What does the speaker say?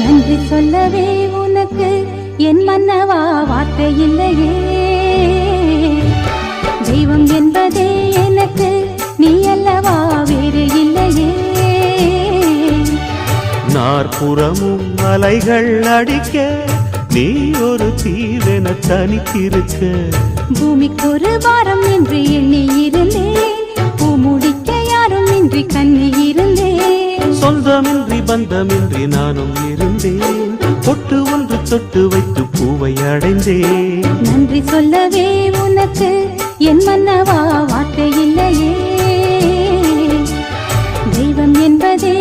நன்றி சொல்லவே உனக்கு என் மன்னவா வார்த்தை இல்லையே. தெய்வம் என்பதே எனக்கு நீ அல்லவா வேறு இல்லையே. நாற்புறமும் அலைகள் அடிக்க நீ ஒரு தீவென தனித்திருக்க. பூமிக்கு ஒரு வாரம் என்று எண்ணி இருந்தேன், பூ முடிக்க யாரும் இன்றி கண்ணி இருந்தேன். சொந்தமின்றி பந்தமின்றி நானும் இருந்தேன், பொட்டு ஒன்று தொட்டு வைத்து பூவை அடைந்தேன். நன்றி சொல்லவே உனக்கு என் மன்னவா வார்த்தை இல்லையே. தெய்வம் என்பதே